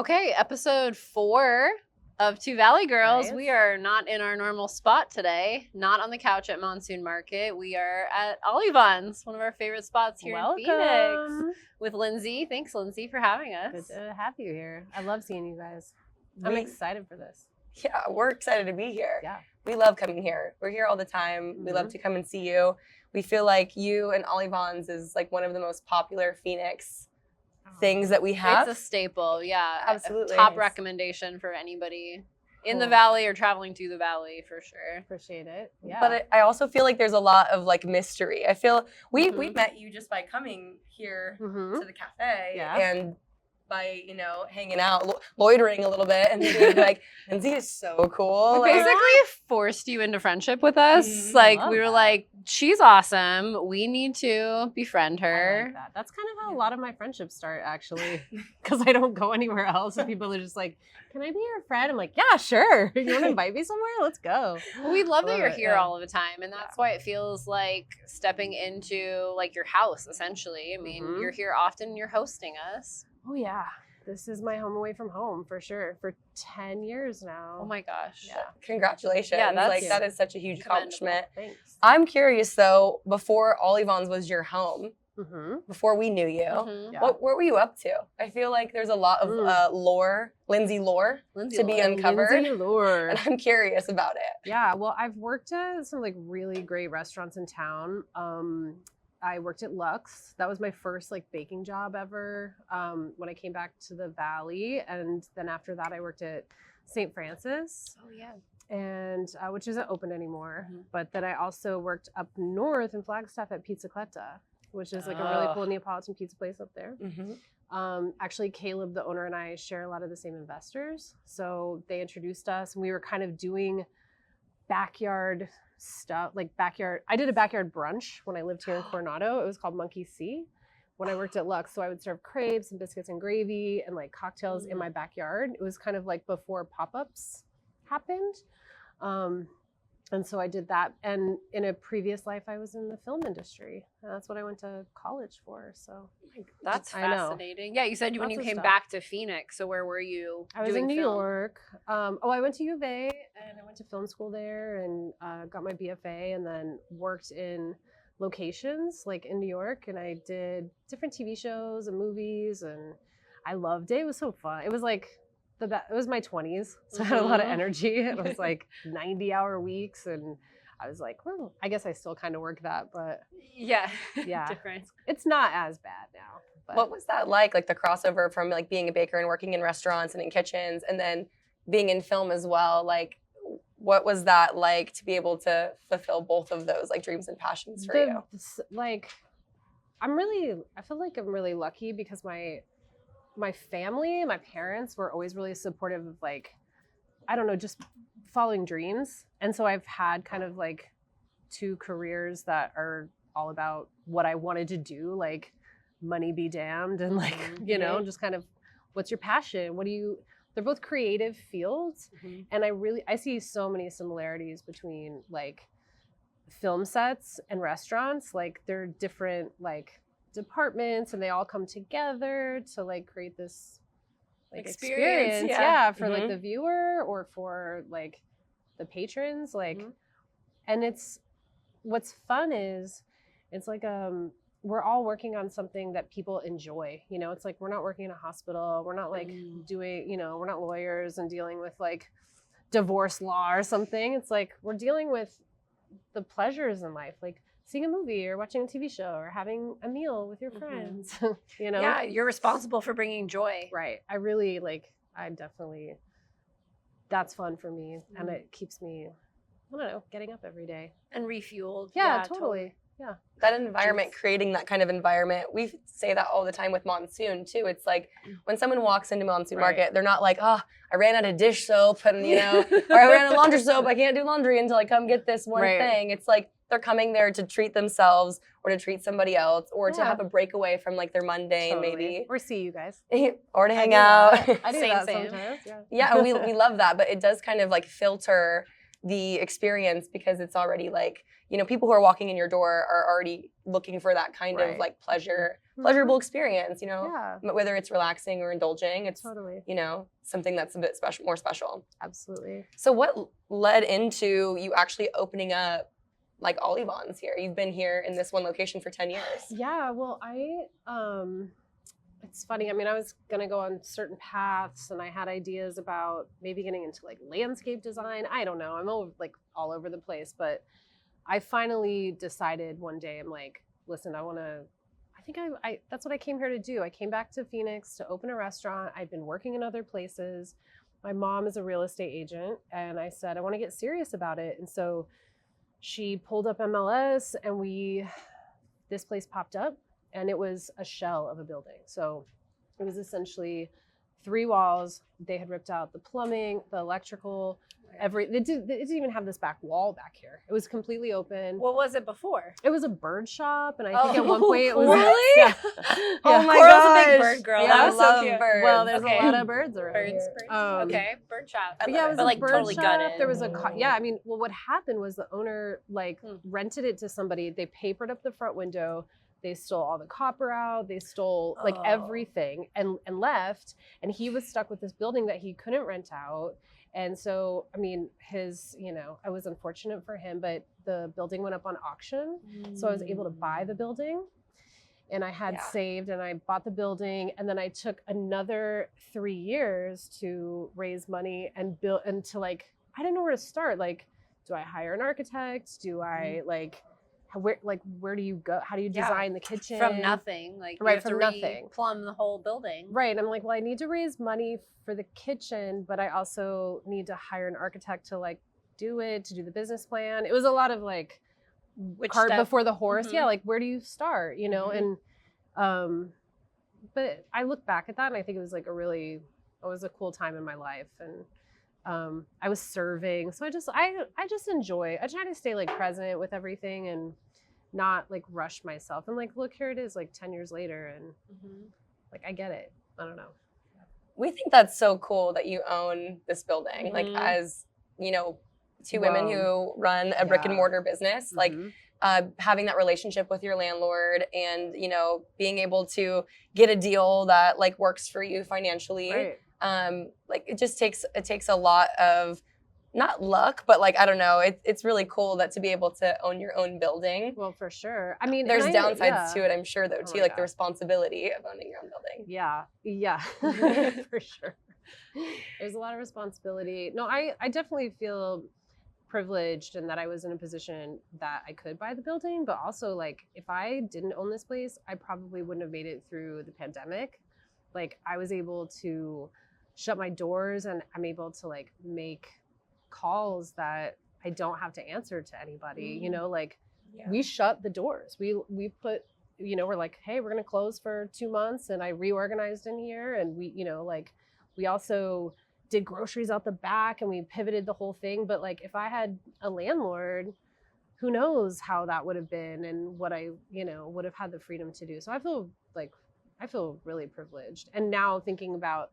Okay, episode 4 of Two Valley Girls. Nice. We are not in our normal spot today, not on the couch at Monsoon Market. We are at Ollie Vaughn'S, one of our favorite spots here in Phoenix, with Lindsey. Thanks, Lindsey, for having us. Good to have you here. I love seeing you guys. I'm excited for this. Yeah, we're excited to be here. Yeah. We love coming here. We're here all the time. We love to come and see you. We feel like you and Ollie Vaughn'S is like one of the most popular Phoenix things that we have. It's a staple, yeah. Absolutely. A top recommendation for anybody in the valley or traveling through the valley, for sure. Appreciate it. Yeah. But I also feel like there's a lot of like mystery. I feel we met you just by coming here to the cafe and by, hanging out, loitering a little bit and being like, Lindsey is so cool. We basically forced you into friendship with us. Like, we were like, she's awesome. We need to befriend her. I like that. That's kind of how a lot of my friendships start, actually, because I don't go anywhere else. And people are just like, can I be your friend? I'm like, yeah, sure. You want to invite me somewhere? Let's go. We love that you're here all of the time. And that's why it feels like stepping into like your house, essentially. I mean, you're here often, you're hosting us. Oh, yeah. This is my home away from home, for sure, for 10 years now. Oh, my gosh. Yeah. Congratulations. Yeah, that is such a huge accomplishment. Thanks. I'm curious, though, before Ollie Vaughn'S was your home, before we knew you, what were you up to? I feel like there's a lot of Lindsey lore to be uncovered. Lindsey lore. And I'm curious about it. Yeah, well, I've worked at some like really great restaurants in town. I worked at Luxe. That was my first like baking job ever when I came back to the Valley. And then after that, I worked at St. Francis. Oh, yeah. And which isn't open anymore. But then I also worked up north in Flagstaff at Pizzacletta, which is like a really cool Neapolitan pizza place up there. Actually, Caleb, the owner, and I share a lot of the same investors. So they introduced us and we were kind of doing backyard stuff, I did a backyard brunch when I lived here in Coronado. It was called Monkey See when I worked at Luxe. So I would serve crepes and biscuits and gravy and like cocktails in my backyard. It was kind of like before pop-ups happened. And so I did that. And in a previous life, I was in the film industry. And that's what I went to college for. So that's fascinating. Yeah, you said when you came back to Phoenix. So where were you? I was in New York. I went to U of A and I went to film school there and got my BFA and then worked in locations like in New York. And I did different TV shows and movies and I loved it. It was so fun. It was like it was my 20s, so I had a lot of energy. It was like 90-hour weeks, and I was like, well, I guess I still kind of work that, but yeah, different. It's not as bad now. But. What was that like the crossover from like being a baker and working in restaurants and in kitchens, and then being in film as well? Like, what was that like to be able to fulfill both of those like dreams and passions for you? Like, I feel like I'm really lucky because my family, my parents were always really supportive of like, I don't know, just following dreams. And so I've had kind of like 2 careers that are all about what I wanted to do, like money be damned and like, just kind of what's your passion? They're both creative fields. And I see so many similarities between like film sets and restaurants. Like they're different, like departments and they all come together to like create this like experience for like the viewer or for like the patrons like and what's fun is it's like we're all working on something that people enjoy. It's like we're not working in a hospital, we're not like doing we're not lawyers and dealing with like divorce law or something. It's like we're dealing with the pleasures in life, like seeing a movie or watching a TV show or having a meal with your friends, Yeah, you're responsible for bringing joy. Right. That's fun for me. And it keeps me, I don't know, getting up every day. And refueled. Yeah, totally. Yeah. That environment, creating that kind of environment, we say that all the time with Monsoon too. It's like when someone walks into Monsoon Market, they're not like, I ran out of dish soap and, or I ran out of laundry soap. I can't do laundry until I come get this one thing. It's like they're coming there to treat themselves or to treat somebody else or to have a breakaway from like their mundane maybe. Or see you guys. Or to hang out. I do that sometimes. Yeah, and we love that, but it does kind of like filter the experience because it's already like, people who are walking in your door are already looking for that kind of like pleasure pleasurable experience, Yeah. whether it's relaxing or indulging, it's, Totally. Something that's a bit more special. Absolutely. So what led into you actually opening up like Ollie Vaughn'S here? You've been here in this one location for 10 years. Yeah, well, it's funny. I mean, I was going to go on certain paths and I had ideas about maybe getting into like landscape design. I don't know. I'm all over the place, but I finally decided one day, I'm like, listen, that's what I came here to do. I came back to Phoenix to open a restaurant. I'd been working in other places. My mom is a real estate agent and I said, I want to get serious about it. And so she pulled up MLS and this place popped up and it was a shell of a building. So it was essentially 3 walls. They had ripped out the plumbing, the electrical, it didn't even have this back wall back here. It was completely open. What was it before? It was a bird shop, and I think at one point it was really? Yeah. Oh my Coral's gosh. a big bird girl. Yeah, That I was so love cute. birds. Well, there's a lot of birds around Birds. here. Okay, bird shop. But yeah, it was but a like bird totally shop. gutted. There was what happened was the owner rented it to somebody. They papered up the front window. They stole all the copper out. They stole everything and left. And he was stuck with this building that he couldn't rent out. And so, I mean, I was unfortunate for him, but the building went up on auction. So I was able to buy the building and I had saved and I bought the building. And then I took another 3 years to raise money and build I didn't know where to start. Like, do I hire an architect? Do I where do you go? How do you design the kitchen? From nothing. Like you have to plumb the whole building. Right. I'm like, well, I need to raise money for the kitchen, but I also need to hire an architect to to do the business plan. It was a lot of cart before the horse. Mm-hmm. Yeah, where do you start? And but I look back at that and I think it was it was a cool time in my life. And I was serving. So I just enjoy. I try to stay present with everything and not rush myself. And look, here it is 10 years later and I get it. I don't know. We think that's so cool that you own this building, as, two women who run a brick and mortar business, having that relationship with your landlord and, being able to get a deal that works for you financially. Right. It just takes a lot of not luck, but I don't know. It's really cool that to be able to own your own building. Well, for sure. I mean, there's downsides to it, I'm sure, though, too, the responsibility of owning your own building. Yeah, for sure. There's a lot of responsibility. No, I definitely feel privileged in that I was in a position that I could buy the building, but also if I didn't own this place, I probably wouldn't have made it through the pandemic. I was able to shut my doors and I'm able to make calls that I don't have to answer to anybody. We shut the doors. We put, we're like, hey, we're going to close for 2 months. And I reorganized in here. And we also did groceries out the back and we pivoted the whole thing. But if I had a landlord, who knows how that would have been and what I, would have had the freedom to do. So I feel really privileged. And now thinking about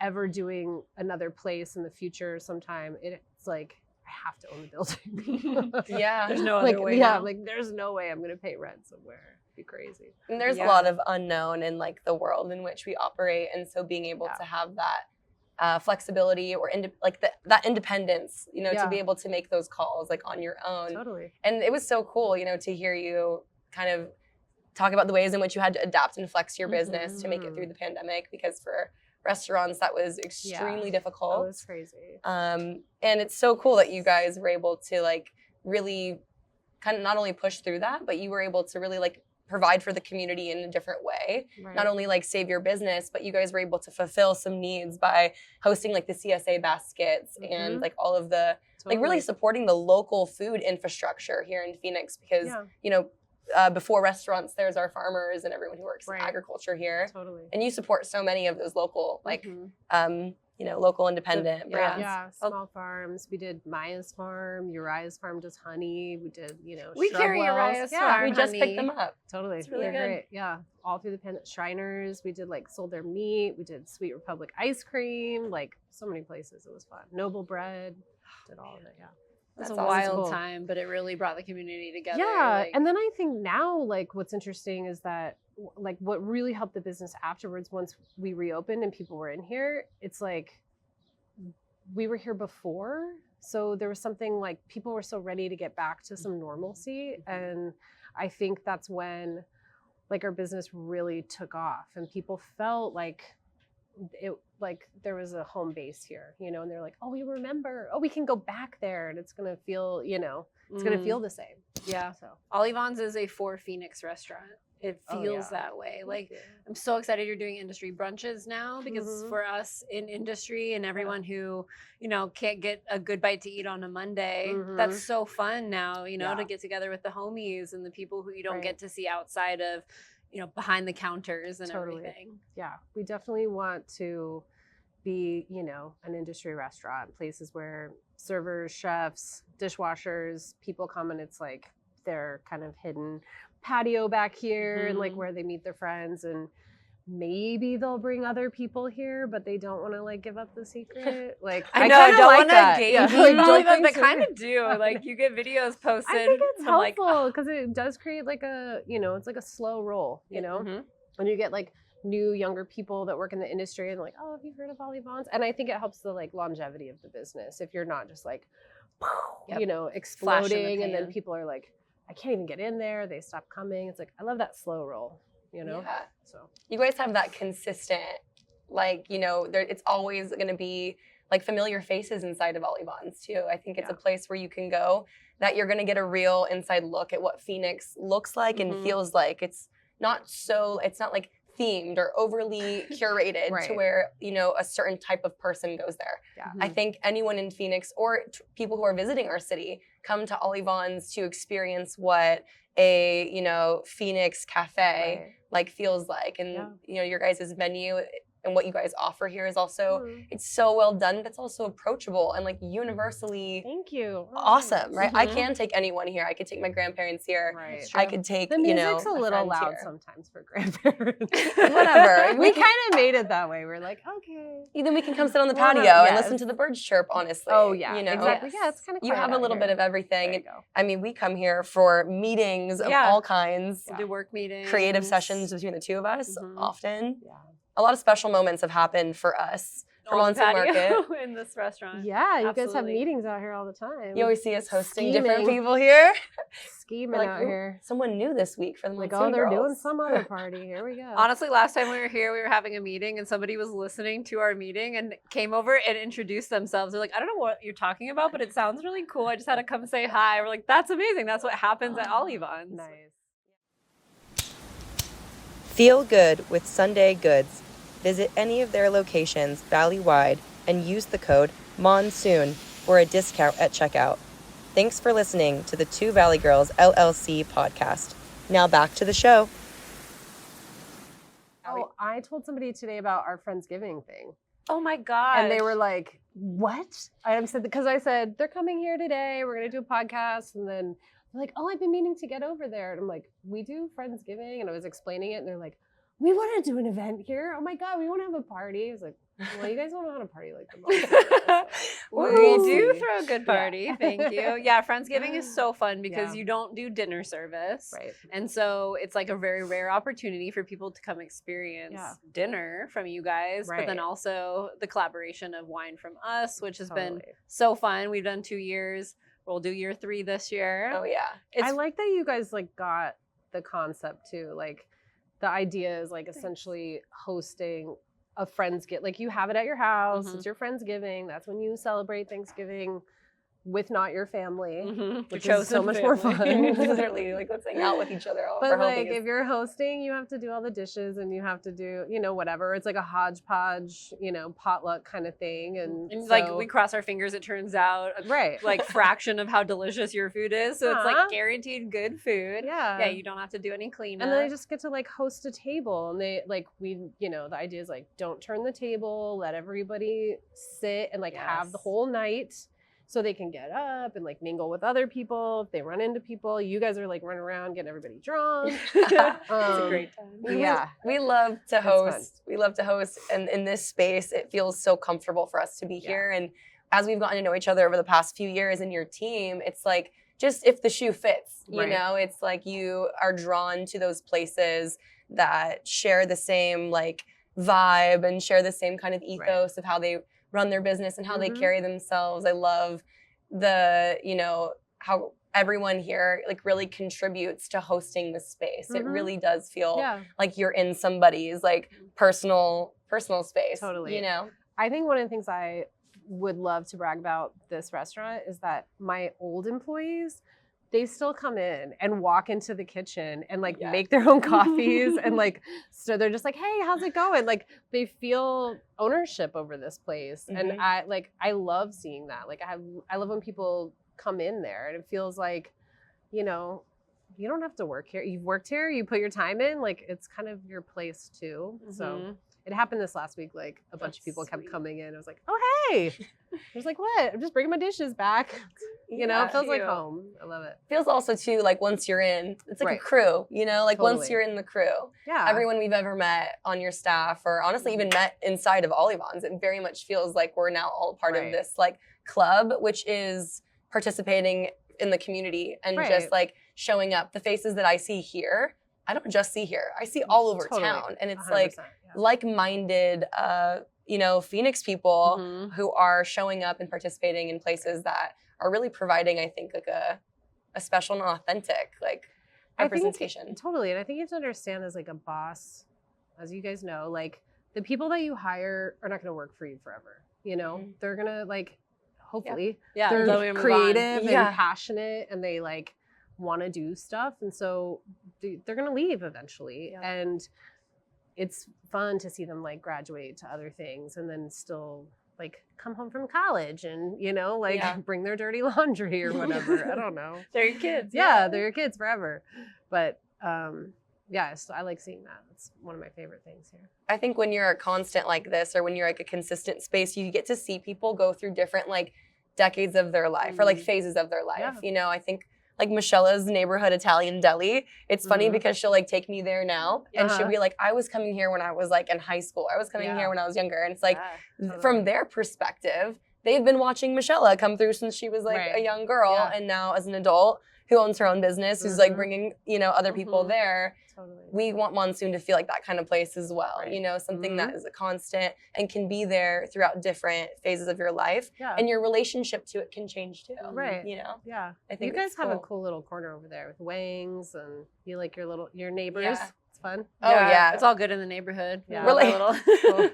ever doing another place in the future sometime, it's I have to own the building. Yeah. There's no other way. Yeah, there's no way I'm going to pay rent somewhere. It'd be crazy. And there's a lot of unknown in the world in which we operate. And so being able to have that flexibility or that independence, to be able to make those calls on your own. Totally. And it was so cool, to hear you kind of talk about the ways in which you had to adapt and flex your business to make it through the pandemic, because for restaurants that was extremely difficult. It was crazy. And it's so cool that you guys were able to really kind of not only push through that, but you were able to really provide for the community in a different way. Right. Not only save your business, but you guys were able to fulfill some needs by hosting the CSA baskets and all of the really supporting the local food infrastructure here in Phoenix, because before restaurants, there's our farmers and everyone who works in agriculture here. Totally. And you support so many of those local, local independent brands. Yeah, small farms. We did Maya's farm. Uriah's farm does honey. We did, we carry Uriah's farm. We just picked them up. Totally. It's really They're good. great. Yeah. All through the Shriners. We did sold their meat. We did Sweet Republic ice cream. So many places. It was fun. Noble Bread. Did all of it. Yeah. It's a That's wild cool. time, but it really brought the community together. Yeah, like- and then I think now, like, what's interesting is that, like, what really helped the business afterwards, once we reopened and people were in here, it's like we were here before, so there was something like people were so ready to get back to some normalcy, and I think that's when, like, our business really took off, and people felt like it, like there was a home base here, you know, and they're like, oh, we remember, oh, we can go back there, and it's gonna feel, you know, it's gonna feel the same. Yeah. So Ollie Vaughn'S is a for Phoenix restaurant. It Oh, feels yeah. that way. Like, I'm so excited you're doing industry brunches now, because Mhm. for us in industry and everyone who, you know, can't get a good bite to eat on a Monday, Mhm. that's so fun now, you know, Yeah. to get together with the homies and the people who you don't Right. get to see outside of, you know, behind the counters and Totally. everything. yeah, we definitely want to be, you know, an industry restaurant, places where servers, chefs, dishwashers, people come, and it's like their kind of hidden patio back here, and like Mhm. where they meet their friends, and maybe they'll bring other people here, but they don't want to like give up the secret. Like I know, kinda I don't like want to that. gatekeep Yeah, Ollie don't Vaughn'S, think but so. kind of do. I Like, know. you get videos posted. I think it's I'm like, helpful because it does create like a, you know, it's like a slow roll, you know, mhm. when you get like new younger people that work in the industry and like, oh, have you heard of Ollie Vaughn'S? And I think it helps the like longevity of the business if you're not just like, Yep. you know, Flash in the exploding, and then pan. people are like, I can't even get in there. They stop coming. It's like, I love that slow roll, you know? Yeah. So You guys have that consistent, like, you know, there, it's always going to be like familiar faces inside of Ollie Vaughn'S too. I think it's a place where you can go that you're going to get a real inside look at what Phoenix looks like and Mhm. feels like. It's not like themed or overly curated to Right. where, you know, a certain type of person goes there. yeah. I think anyone in Phoenix or people who are visiting our city come to Ollie Vaughn'S to experience what a, you know, Phoenix cafe Right. like feels like. And, Yeah. you know, your guys' menu and what you guys offer here is also, Mhm. it's so well done, but it's also approachable and like universally Thank you. Oh, awesome, right? I Mhm. can take anyone here. I could take my grandparents here. Right. I could take, The you know, music's a my little friends loud here. sometimes for grandparents. Whatever. We kind of made it that way. We're like, okay. Then we can come sit on the Well, patio no, and yes. listen to the birds chirp, honestly. Oh yeah, you know? exactly. Yes. Yeah, it's kind of You have a little bit of everything. There you go. I mean, we come here for meetings of Yeah. all kinds, We'll do work meetings, creative sessions between the two of us Mhm. often. Yeah. A lot of special moments have happened for us from on the Monsoon patio Market. in this restaurant. Yeah, you guys have Absolutely. meetings out here all the time. You always see us hosting different Scheming. people here. Scheming Like, out ooh, here. someone new this week for the Like, Monsoon oh, they're Girls. doing some other party. Here we go. Honestly, last time we were here, we were having a meeting and somebody was listening to our meeting and came over and introduced themselves. They're like, I don't know what you're talking about, but it sounds really cool. I just had to come say hi. We're like, that's amazing. That's what happens at Ollie Vaughn'S. Nice. Feel good with Sunday Goods. Visit any of their locations valley-wide and use the code MONSOON for a discount at checkout. Thanks for listening to the Two Valley Girls LLC podcast. Now back to the show. Oh, I told somebody today about our Friendsgiving thing. Oh my God. And they were like, what? I said, because I said, they're coming here today. We're going to do a podcast. And then they're like, oh, I've been meaning to get over there. And I'm like, we do Friendsgiving. And I was explaining it. And they're like, we want to do an event here. Oh my God, we want to have a party. I was like, well, you guys don't know how to party like the most. We do throw a good party. Yeah. Thank you. Yeah, Friendsgiving is so fun because Yeah. you don't do dinner service. Right. And so it's like a very rare opportunity for people to come experience Yeah. dinner from you guys, but then Right. also the collaboration of wine from us, which has been Totally. so fun. We've done 2 years. We'll do year 3 this year. Oh, yeah. It's I like that you guys like got the concept too. Like the idea is like essentially hosting a Friendsgiving. Like you have it at your house. Mhm. It's your Friendsgiving. That's when you celebrate Thanksgiving with not your family. Mhm. Which Your is so chosen much more family. fun. Literally, like, let's hang out with each other. All But for like holidays. if you're hosting, you have to do all the dishes and you have to do, you know, whatever. It's like a hodgepodge, you know, potluck kind of thing. And, like so- we cross our fingers, it turns out a right. like fraction of how delicious your food is. So it's Huh? like guaranteed good food. yeah. Yeah, you don't have to do any cleanup. And then they just get to like host a table, and they like you know, the idea is like don't turn the table, let everybody sit and like have the Yes. whole night so they can get up and like mingle with other people. If they run into people, you guys are like running around getting everybody drunk. It's a Um, great time. Yeah. We love to It's fun. host. We love to host. And in this space, it feels so comfortable for us to be Yeah. here. And as we've gotten to know each other over the past few years in your team, it's like, just if the shoe fits, you know, it's like you are drawn to those places that share the same like vibe and share the same kind of ethos of how they run their business and how they carry themselves. I love the, you know, how everyone here like really contributes to hosting the space. It really does feel like you're in somebody's like personal space. Totally. You know? I think one of the things I would love to brag about this restaurant is that my old employees, they still come in and walk into the kitchen and like make their own coffees and like, so they're just like, hey, how's it going? Like they feel ownership over this place. And I love seeing that. Like I love when people come in there and it feels like, you know, you don't have to work here. You've worked here, you put your time in, like it's kind of your place too. So it happened this last week. Like a bunch of people kept coming in. I was like, oh, hey. I was like, what? I'm just bringing my dishes back. You know, it feels like home. I love it. Feels also too like once you're in, it's like a crew, you know, like once you're in the crew. Yeah. Everyone we've ever met on your staff or honestly even met inside of Ollie Vaughn'S, it very much feels like we're now all part of this like club, which is participating in the community and just like showing up. The faces that I see here, I don't just see here. I see all over town. And it's like like-minded, you know, Phoenix people who are showing up and participating in places that are really providing, I think, like a special and authentic like representation. Totally. And I think you have to understand as like a boss, as you guys know, like the people that you hire are not going to work for you forever. You know, they're going to like, hopefully, they're creative and passionate and they like want to do stuff. And so they're going to leave eventually. And it's fun to see them like graduate to other things and then still like come home from college and, you know, like bring their dirty laundry or whatever. I don't know. They're your kids. Yeah, they're your kids forever. But so I like seeing that. It's one of my favorite things here. I think when you're a constant like this or when you're like a consistent space, you get to see people go through different like decades of their life or like phases of their life. You know, I think like Michelle's neighborhood Italian deli. It's funny because she'll like take me there now and she'll be like, I was coming here when I was like in high school. I was coming here when I was younger. And it's like from their perspective, they've been watching Michelle come through since she was like a young girl. And now as an adult who owns her own business, who's like bringing, you know, other people there. We want Monsoon to feel like that kind of place as well. You know, something that is a constant and can be there throughout different phases of your life. And your relationship to it can change too. You know? I think you guys have a cool little corner over there with wings and you like your neighbors. It's fun. Oh yeah. It's all good in the neighborhood. We're like,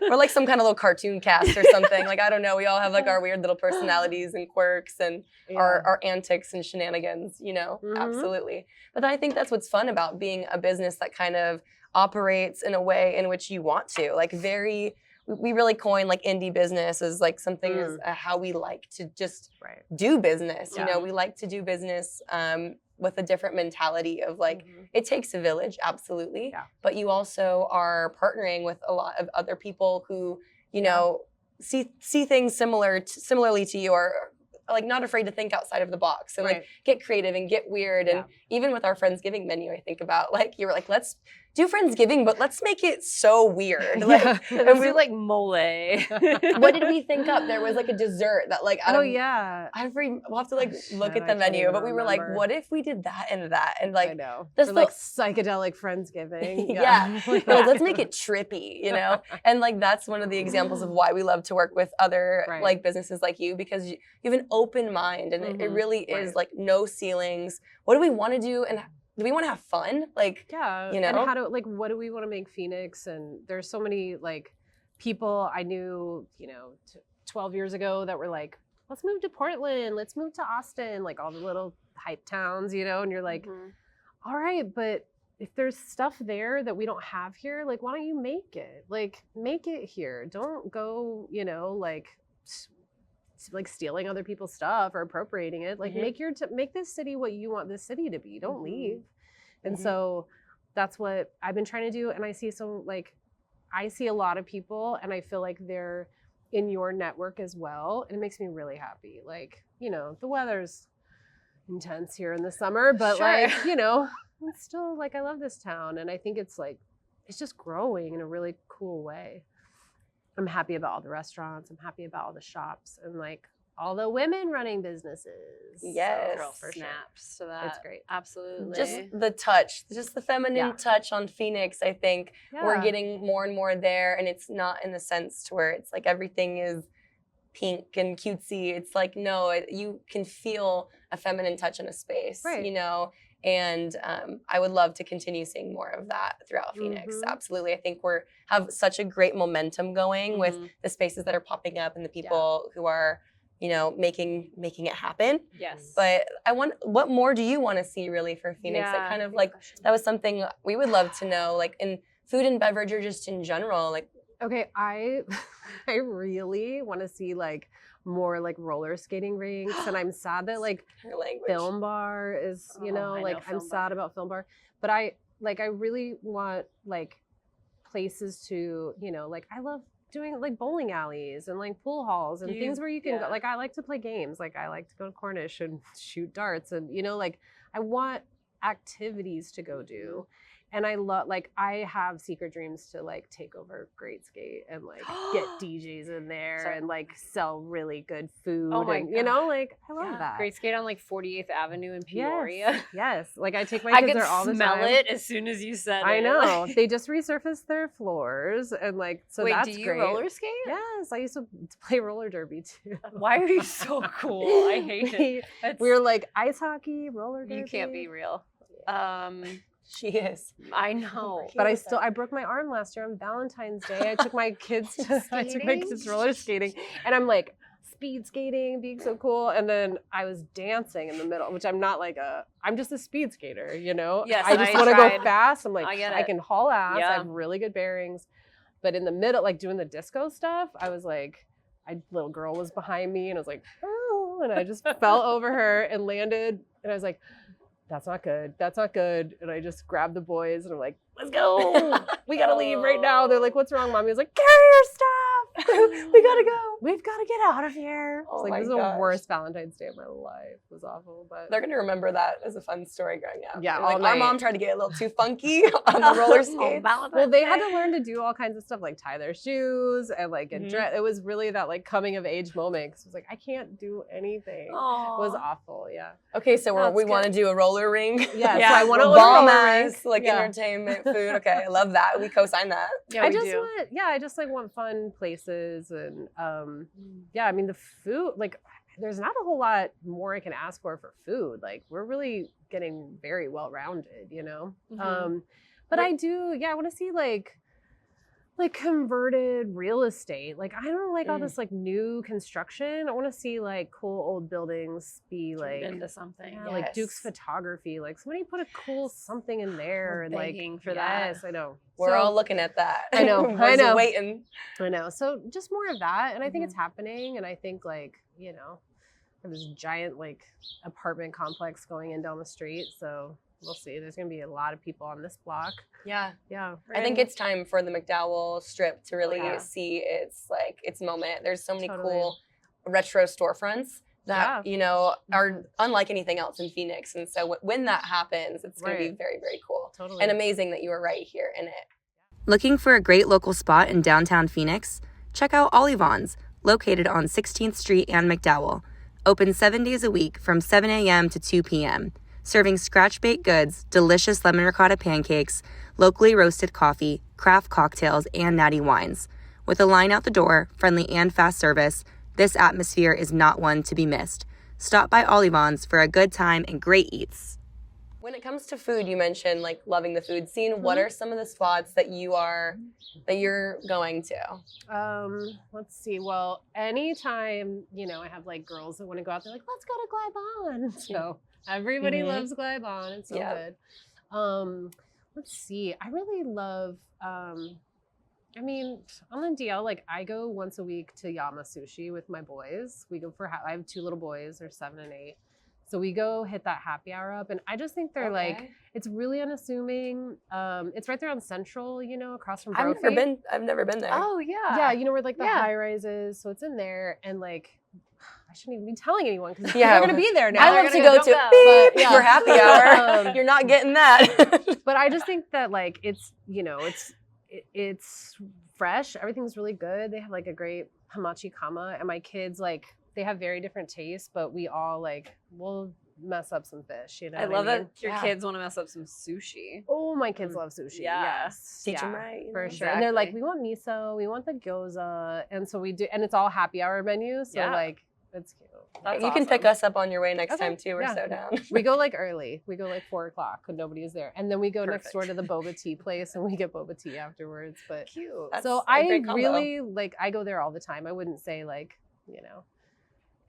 we're like some kind of little cartoon cast or something. Like, I don't know. We all have like our weird little personalities and quirks and our antics and shenanigans, you know? Absolutely. But I think that's what's fun about being a business that kind of operates in a way in which you want to. Like we really coin like indie business as like something as how we like to just do business. You know, we like to do business with a different mentality of like, it takes a village, absolutely. But you also are partnering with a lot of other people who, you know, see things similarly to you or like not afraid to think outside of the box and like get creative and get weird. And even with our Friendsgiving menu, I think about like, you were like, let's do Friendsgiving, but let's make it so weird. Like, and we like mole. What did we think up? There was like a dessert that like, we'll have to like look at the menu, but we were like, what if we did that and that? And like, I know. This like psychedelic Friendsgiving. Like, let's make it trippy, you know? And like, that's one of the examples of why we love to work with other like businesses like you, because you have an open mind and it really is like no ceilings. What do we want to do? And do we want to have fun? Like, you know, and how do like, what do we want to make Phoenix? And there's so many like people I knew, you know, 12 years ago that were like, let's move to Portland, let's move to Austin, like all the little hype towns, you know, and you're like, all right, but if there's stuff there that we don't have here, like, why don't you make it? Like, make it here. Don't go, you know, like stealing other people's stuff or appropriating it. Like make this city what you want this city to be. Don't leave. And so that's what I've been trying to do. And I see a lot of people and I feel like they're in your network as well. And it makes me really happy. Like, you know, the weather's intense here in the summer, but like, you know, it's still like, I love this town. And I think it's like, it's just growing in a really cool way. I'm happy about all the restaurants. I'm happy about all the shops and like all the women running businesses. Yes. Girl for sure. snaps to that. It's great. Absolutely. Just the touch, just the feminine touch on Phoenix. I think we're getting more and more there, and it's not in the sense to where it's like everything is pink and cutesy. It's like, no, you can feel a feminine touch in a space, you know, and I would love to continue seeing more of that throughout Phoenix. Absolutely. I think have such a great momentum going with the spaces that are popping up and the people who are, you know, making it happen. Yes. But what more do you want to see really for Phoenix? Like kind of like, that was something we would love to know, like in food and beverage or just in general, like. Okay, I really want to see like more like roller skating rinks, and I'm sad that like Film Bar is, you know, like I'm sad about Film Bar, but I really want like places to, you know, like I love doing like bowling alleys and like pool halls and things where you can go. Like I like to play games, like I like to go to Cornish and shoot darts, and you know, like I want activities to go do. And I love, like, I have secret dreams to, like, take over Great Skate and, like, get DJs in there and, like, sell really good food. Oh my and, God. you know, like, I love that. Great Skate on, like, 48th Avenue in Peoria. Yes. Like, I take my kids there all the time. I could smell it as soon as you said it. I know. They just resurfaced their floors. And, like, so Wait, that's do you great. roller skate? Yes. I used to play roller derby, too. Why are you so cool? I hate it. We were, like, ice hockey, roller derby. You can't be real. She is. I know. But I broke my arm last year on Valentine's Day. I took my kids roller skating, and I'm like speed skating, being so cool. And then I was dancing in the middle, which I'm just a speed skater, you know? Yes, I just want to go fast. I'm like, I can haul ass. I have really good bearings. But in the middle, like doing the disco stuff, I was like, little girl was behind me, and I was like, oh, and I just fell over her and landed, and I was like, that's not good. That's not good. And I just grabbed the boys and I'm like, let's go. We got to leave right now. They're like, what's wrong, Mommy? I was like, carry your stuff. We got to go. We've got to get out of here. It's like, this is the worst Valentine's Day of my life. It was awful. But they're going to remember that as a fun story growing up. Yeah. Like, our mom tried to get a little too funky on the roller skates. Well, they had to learn to do all kinds of stuff, like tie their shoes and like get dressed. It was really that like coming of age moment. Cause it was like, I can't do anything. Aww. It was awful. Yeah. Okay. So we want to do a roller ring. Yeah. So I want to bomb ass, like entertainment food. Okay. I love that. We co-sign that. Yeah, I just want fun places and I mean the food, like there's not a whole lot more I can ask for food. Like we're really getting very well rounded, you know. But I want to see like converted real estate. Like I don't like all this like new construction. I want to see like cool old buildings be like into something. Yeah, like Duke's Photography. Like somebody put a cool something in there and like for that. Yes, I know. We're all looking at that. I know. Waiting. I know. So just more of that, and I think it's happening. And I think like, you know, there's this giant like apartment complex going in down the street. So we'll see. There's going to be a lot of people on this block. Yeah. Yeah. I think it's time for the McDowell strip to really see its moment. There's so many cool retro storefronts that, you know, are unlike anything else in Phoenix. And so when that happens, it's going to be very, very cool. Totally. And amazing that you were right here in it. Looking for a great local spot in downtown Phoenix? Check out Ollie Vaughn'S, located on 16th Street and McDowell. Open 7 days a week from 7 a.m. to 2 p.m., serving scratch-baked goods, delicious lemon ricotta pancakes, locally roasted coffee, craft cocktails, and natty wines. With a line out the door, friendly and fast service, this atmosphere is not one to be missed. Stop by Ollie Vaughn'S for a good time and great eats. When it comes to food, you mentioned like loving the food scene. What are some of the spots that you're going to? Let's see. Well, anytime, you know, I have like girls that want to go out, they're like, let's go to Glybon. So everybody loves Glybon. It's so good. Let's see. I really love, I mean, on the DL, like I go once a week to Yama Sushi with my boys. We go I have 2 little boys, they're 7 and 8. So we go hit that happy hour up, and I just think they're like, it's really unassuming. It's right there on Central, you know, across from Brophy. I've never been there. Oh yeah. Yeah, you know where like the high rises. So it's in there, and like I shouldn't even be telling anyone because they're gonna be there now. I love to go to for happy hour. You're not getting that. But I just think that like it's, you know, it's fresh. Everything's really good. They have like a great hamachi kama, and my kids like they have very different tastes, but we all like we'll mess up some fish. You know, I love mean? that your Yeah. kids want to mess up some sushi. Oh, my kids love sushi. Yeah. Yes, Teach them right. you for know? sure. And they're like, Exactly. we want miso, we want the gyoza, and so we do, and it's all happy hour menu. So Yeah. like, it's cute. That's You can pick awesome. us up on your way next Okay, time too. We're yeah. so down. We go like early. We go like 4:00 when nobody is there, and then we go next door to the boba tea place, and we get boba tea afterwards. But Cute. That's so a I great combo. really like I go there all the time. I wouldn't say like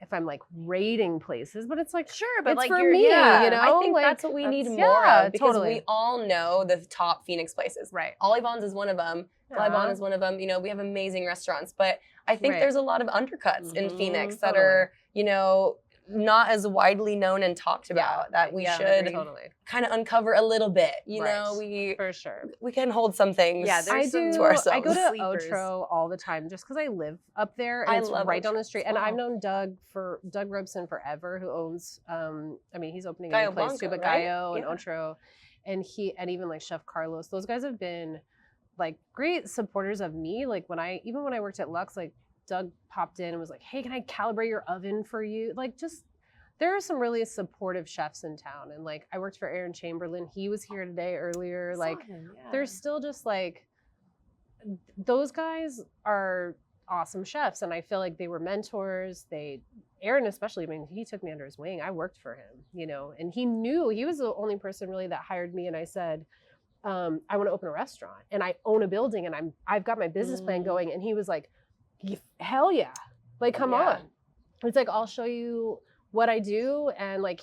if I'm like rating places, but it's like Sure, but it's like for you're, me, yeah. you know? I think like, that's what we need that's- more yeah, of because totally. we all know the top Phoenix places. Right. Ollie Vaughn'S is one of them. Yeah. Vaughn's is one of them. You know, we have amazing restaurants, but I think Right. there's a lot of undercuts in Mhm, Phoenix that totally. are, you know, not as widely known and talked about that we yeah, should agreed. Totally, kind of uncover a little bit. You know, Right. for sure. we can hold some things. Yeah, there's I some do. to ourselves. I go to sleepers. Otro all the time just because I live up there and I it's love right down Otro the street. as And I've well. known Doug Robeson forever, who owns. I mean, he's opening a Gallo new place too, Blanco, but right? Gallo and Yeah. Otro, and even like Chef Carlos. Those guys have been like great supporters of me. Like when I worked at Lux, like Doug popped in and was like, "Hey, can I calibrate your oven for you?" Like just. There are some really supportive chefs in town, and like I worked for Aaron Chamberlain. He was here today earlier. Like there's still just like those guys are awesome chefs, and I feel like they were mentors. Aaron especially, I mean, he took me under his wing. I worked for him, you know, and he was the only person really that hired me. And I said, I want to open a restaurant, and I own a building, and I've got my business plan going. And he was like, hell yeah, like come Yeah. on. It's like I'll show you what I do, and like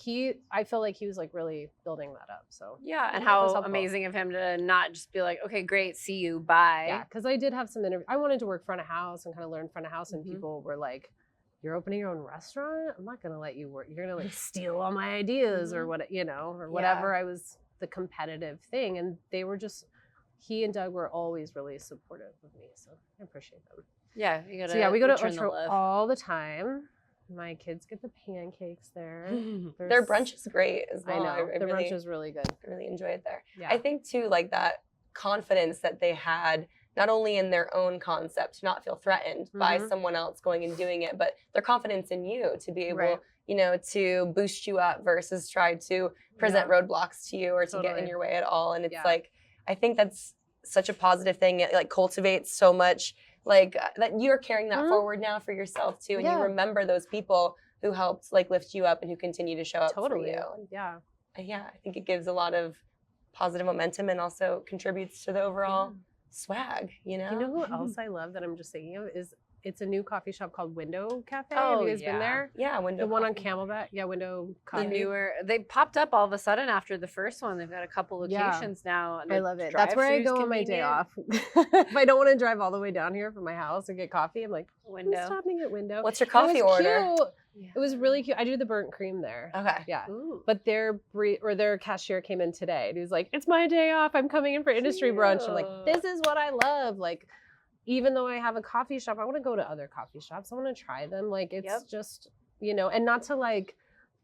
I feel like he was like really building that up. So Yeah, and that was how helpful. amazing of him to not just be like, okay, great, see you, bye. Yeah, because I did have some interviews. I wanted to work front of house and kind of learn front of house, and Mhm. people were like, "You're opening your own restaurant? I'm not gonna let you work. You're gonna like steal all my ideas or what, or whatever." I was the competitive thing, and they were just. He and Doug were always really supportive of me, so I appreciate them. Yeah, you gotta. So yeah, we go to return the Otro love. all the time. My kids get the pancakes there. Their brunch is great as I well. know the really, brunch is really good. really enjoy it there. Yeah, I think too, like that confidence that they had, not only in their own concept, to not feel threatened by Mhm. someone else going and doing it, but their confidence in you to be able, Right. you know, to boost you up versus try to present roadblocks to you or to get in Totally. your way at all. And it's Yeah. like, I think that's such a positive thing. It like cultivates so much, like that you're carrying that Mhm. forward now for yourself too, and Yeah. you remember those people who helped like lift you up and who continue to show up Totally. for you. Yeah. And yeah, I think it gives a lot of positive momentum and also contributes to the overall swag, you know? You know who else I love that I'm just thinking of is it's a new coffee shop called Window Cafe. Oh, Have you guys yeah. been there? Yeah, window. The one on coffee. Camelback. Yeah, Window The Coffee. newer, they popped up all of a sudden after the first one. They've got a couple Yeah. locations now. And I the love it. That's where I drive-throughs go on my day convenient. off. If I don't want to drive all the way down here from my house and get coffee, I'm like, I'm Window. stopping at Window. What's your And it coffee was order? cute. It was really cute. I do the burnt cream there. Okay. Yeah. Ooh. But their cashier came in today and he was like, "It's my day off. I'm coming in for industry brunch." I'm like, Cute. "This is what I love." Like, even though I have a coffee shop, I want to go to other coffee shops. I want to try them. Like, it's Yep. just, and not to like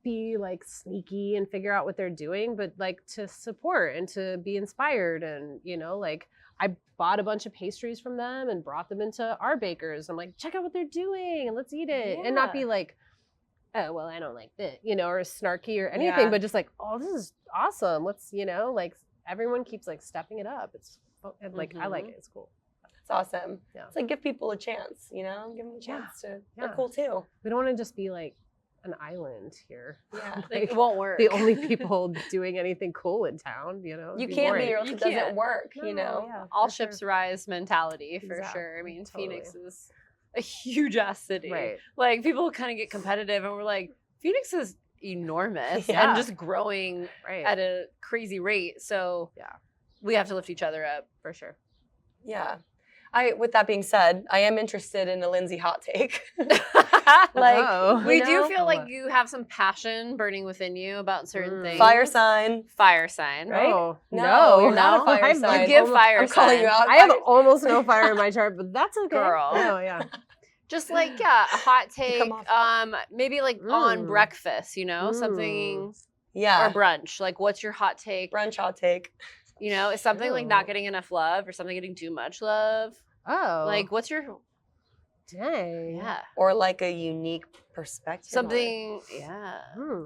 be like sneaky and figure out what they're doing, but like to support and to be inspired. And, like I bought a bunch of pastries from them and brought them into our bakers. I'm like, check out what they're doing and let's eat it. And not Yeah. be like, oh, well, I don't like this, or snarky or anything, Yeah. but just like, oh, this is awesome. Let's, like everyone keeps like stepping it up. It's like, I like Mhm. it. It's cool. It's awesome. Yeah. It's like give people a chance, give them a chance to. They're Yeah. cool too. We don't want to just be like an island here. Yeah. Like, it won't work. The only people doing anything cool in town, It'd You be can't boring. be or else You it doesn't can't. work, No, Yeah. all for ships sure. rise mentality for Exactly. sure. I mean, Totally. Phoenix is a huge ass city. Right. Like people kind of get competitive, and we're like, Phoenix is enormous Yeah. and just growing Right. at a crazy rate. So Yeah. we have to lift each other up. For sure. Yeah. With that being said, I am interested in a Lindsey hot take. Like Oh. we you do know? feel like you have some passion burning within you about certain things. Fire sign. Fire sign. Right? Oh, No, you're not a fire I'm- sign. You give almost- fire I'm calling you sign. out. I have almost no fire in my chart, but that's okay. Girl. Oh, yeah. Just like a hot take. come off Maybe like on Mm. breakfast, something Yeah. or brunch. Like, what's your hot take? Brunch hot take. Is something like not Oh. getting enough love or something getting too much love? Oh. Like, what's your Dang. Yeah. Or like a unique perspective. Something, yeah.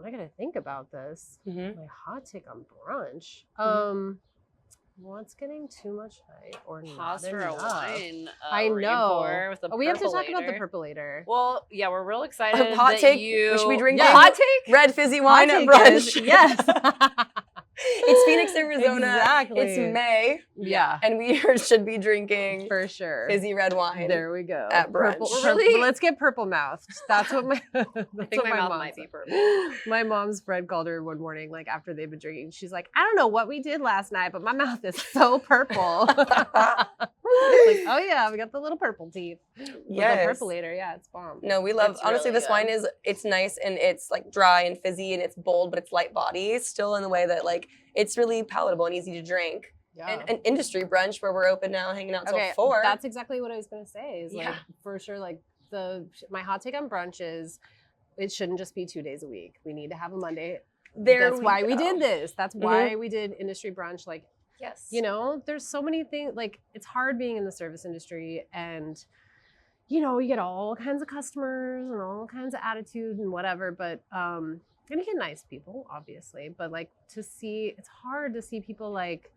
I gotta think about this. Mm-hmm. My hot take on brunch. What's getting too much hype or Pause not for a enough? wine. I know. Pour with the We have to talk about the percolator. percolator. Well, yeah, we're real excited. Hot that take. You... We should be drinking Hot take. red fizzy wine at Hot take is- brunch. yes. It's Phoenix, Arizona. Exactly. It's May, Yeah. and we should be drinking For sure. fizzy red wine. There we go. At brunch. Purple, We're really- let's get purple mouthed. That's what my I think my mouth might be purple. My mom's friend called her one morning, like after they've been drinking. She's like, I don't know what we did last night, but my mouth is so purple. Like, oh yeah, we got the little purple teeth. Yes. The percolator, yeah, it's bomb. No, we love. It's Honestly, really this wine it's nice and it's like dry and fizzy and it's bold, but it's light body still in the way that like it's really palatable and easy to drink. Yeah. And an industry brunch where we're open now, hanging out till 4. That's exactly what I was gonna say. Is like Yeah. for sure, like my hot take on brunch is it shouldn't just be 2 days a week. We need to have a Monday. That's why we did this. That's why we did industry brunch. Like, Yes. you know, there's so many things. Like, it's hard being in the service industry, and you know, you get all kinds of customers and all kinds of attitude and whatever. But and you get nice people, obviously. But like it's hard to see people like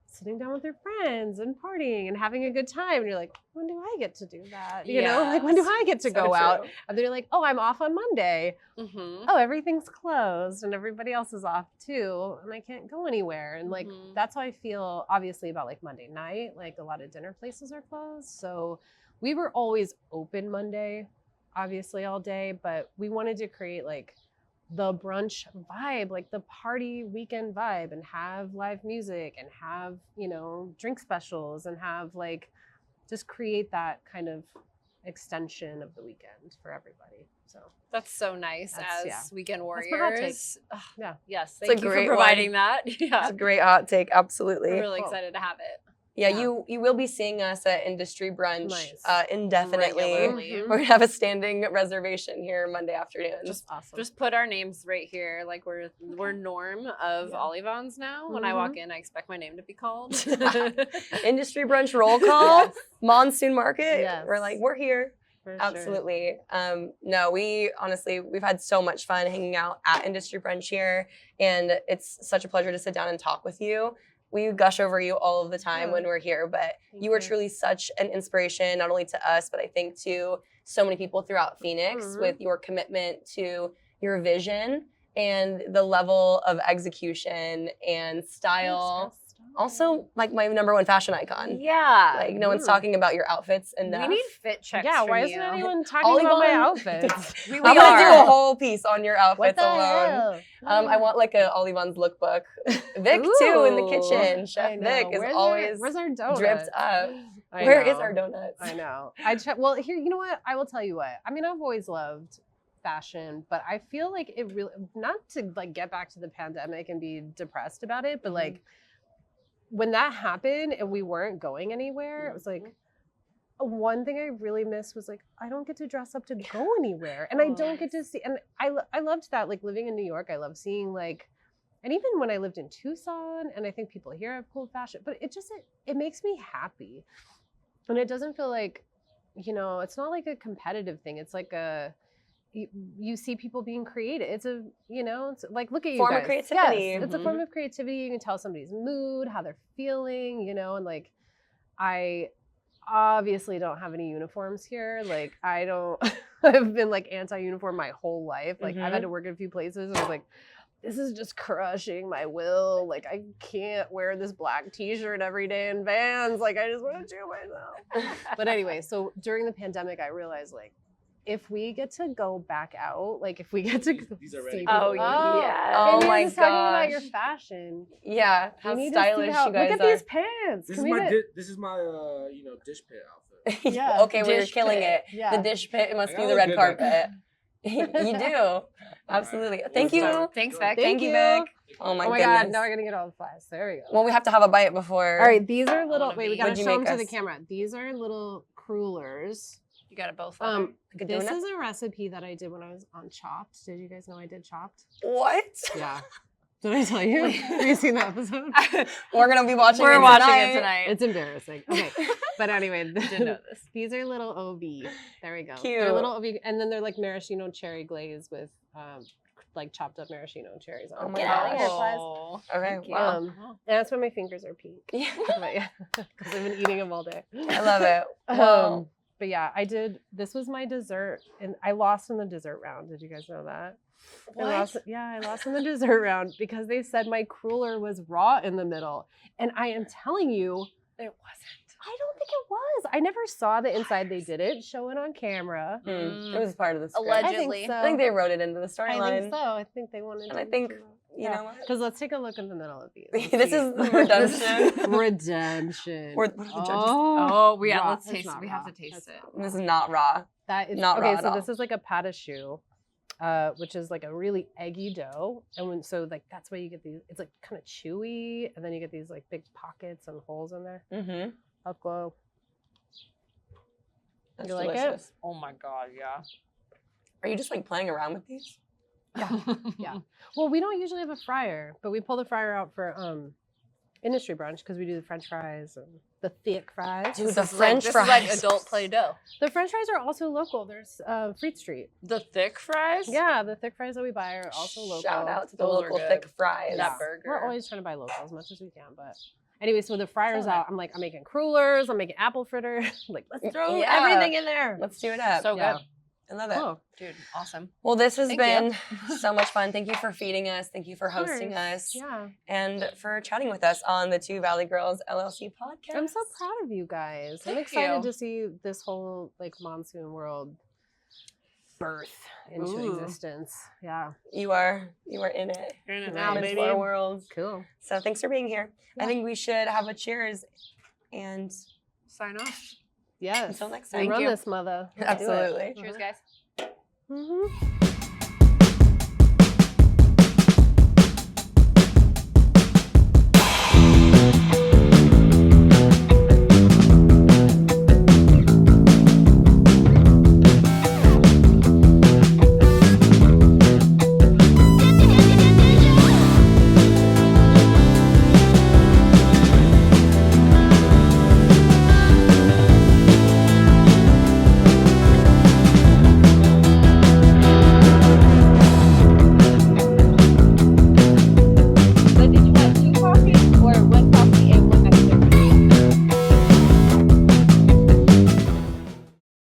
sitting down with their friends and partying and having a good time. And you're like, when do I get to do that? You know, like when do I get to go out? And they're like, oh, I'm off on Monday. Mm-hmm. Oh, everything's closed and everybody else is off too. And I can't go anywhere. And like, that's how I feel obviously about like Monday night. Like a lot of dinner places are closed. So we were always open Monday, obviously all day, but we wanted to create like the brunch vibe, like the party weekend vibe, and have live music and have, you know, drink specials and have like just create that kind of extension of the weekend for everybody. So That's so nice That's- as weekend That's my hot take. warriors. Ugh, Yeah. Yes. It's Thank a you for great providing that. Yeah. It's a great hot take, absolutely. We're really Cool. excited to have it. Yeah, Yeah. you will be seeing us at Industry Brunch Nice. indefinitely. Regularly. Mhm. We're gonna have a standing reservation here Monday afternoons. Just awesome. Just put our names right here. Like we're norm of Yeah. Ollie Vaughn'S now. When I walk in, I expect my name to be called. Industry Brunch roll call, Monsoon Market. Yes. We're like, we're here. For sure. Absolutely. No, we've had so much fun hanging out at Industry Brunch here, and it's such a pleasure to sit down and talk with you. We gush over you all of the time when we're here, but you are truly such an inspiration, not only to us, but I think to so many people throughout Phoenix with your commitment to your vision and the level of execution and style. Also, like my #1 fashion icon. Yeah. Like no one's talking about your outfits enough. We need fit checks. Yeah, from why you. isn't anyone talking Ollie about my Vaughn'S. outfits? We I'm gonna do a are. whole piece on your outfits What the alone. hell? I want like a Ollie Vaughn'S lookbook. Vic too in the Ooh, kitchen. I Chef know. Vic is Where's always where's our donut? dripped up. I Where is know. our donuts? I know. Well, here, you know what? I will tell you what. I mean, I've always loved fashion, but I feel like it really, not to like get back to the pandemic and be depressed about it, but like when that happened and we weren't going anywhere, it was like, one thing I really missed was like, I don't get to dress up to go anywhere. And I don't get to see, and I loved that, like living in New York, I love seeing like, and even when I lived in Tucson, and I think people here have cool fashion, but it makes me happy. And it doesn't feel like, you know, it's not like a competitive thing. It's like you see people being creative. It's a, you know, it's like, look at you Form guys. of creativity. Yes, it's a form of creativity. You can tell somebody's mood, how they're feeling, you know, and like, I obviously don't have any uniforms here. Like I don't, I've been like anti-uniform my whole life. Like I've had to work in a few places and I was like, this is just crushing my will. Like I can't wear this black t-shirt every day in Vans. Like I just want to do myself. But anyway, so during the pandemic, I realized like, if we get to go back out, like if we get to These are see ready. people- Oh, yeah. Oh maybe my just talking about your gosh. fashion. Yeah, We how need to see stylish how- you guys Look at are. these pants. This Can is we my get- this is my dish pit outfit. Yeah. Okay, we're Dish killing pit. it. Yeah. The dish pit, it must I be gotta the look red good carpet. You do. Absolutely. Thank you. Thanks, Vic. Thank you, you. Vic. Oh my Oh my goodness. God, now we're gonna get all the flies. There we go. Well, we have to have a bite before. All right, these are little, wanna wait, we be- gotta What'd you show them make to the us? camera. These are little crullers. You got it both. Good This donut? is a recipe that I did when I was on Chopped. Did you guys know I did Chopped? What? Yeah. Did I tell you? Have you seen the episode? We're gonna be watching. We're it watching tonight. it tonight. It's embarrassing. Okay, but anyway, Didn't know this. these are little OB. There we go. Cute. They're little OB, and then they're like maraschino cherry glaze with like chopped up maraschino cherries on. Oh my Get gosh. out of here, flies. Oh, Okay, thank you. wow. And that's why my fingers are pink. Yeah. But yeah, because I've been eating them all day. I love it. Wow. But yeah, I did. This was my dessert, and I lost in the dessert round. Did you guys know that? I lost in the dessert round because they said my cruller was raw in the middle, and I am telling you, It wasn't. I don't think it was. I never saw the inside. They didn't show it on camera. It was part of the script. Allegedly. I I think they wrote it into the I storyline. think so. I think they wanted. And I to think, do that. you know what? Because let's take a look in the middle of these. This is redemption. Redemption. What are the judges? Oh, yeah. raw. Let's It's taste it. not We have raw. to taste it. This is not raw. That is Not raw okay. at So all. this is like a pâte choux, which is like a really eggy dough, and so like that's why you get these. It's like kind of chewy, and then you get these like big pockets and holes in there. Mm-hmm. Up glow. That's You like it? delicious. Oh my God, yeah. Are you just like playing around with these? Yeah. Well, we don't usually have a fryer, but we pull the fryer out for industry brunch because we do the French fries and the thick fries. Dude, This the is French this fries. is like adult Play-Doh. The French fries are also local. There's Fleet Street. The thick fries? Yeah, the thick fries that we buy are also local. Shout out to the Those are local good. thick fries. That burger. We're always trying to buy local as much as we can, but anyway, so the fryer's out. I'm making crullers, I'm making apple fritter. Like, let's throw Yeah. everything in there. Let's do it up. So Yeah. good. I love it. Cool. Dude, awesome. Well, this has Thank been so much fun. Thank you for feeding us. Thank you for hosting course. us. Yeah. And for chatting with us on the Two Valley Girls LLC podcast. I'm so proud of you guys. I'm Thank excited you. to see this whole like Monsoon world birth into Ooh. existence. Yeah. You are in it. You're in it now, It's baby. our world. Cool. So thanks for being here. I Yeah. think we should have a cheers and Sign off. Yes. until next We time. run you. this mother. Absolutely. Cheers, guys. Mm-hmm.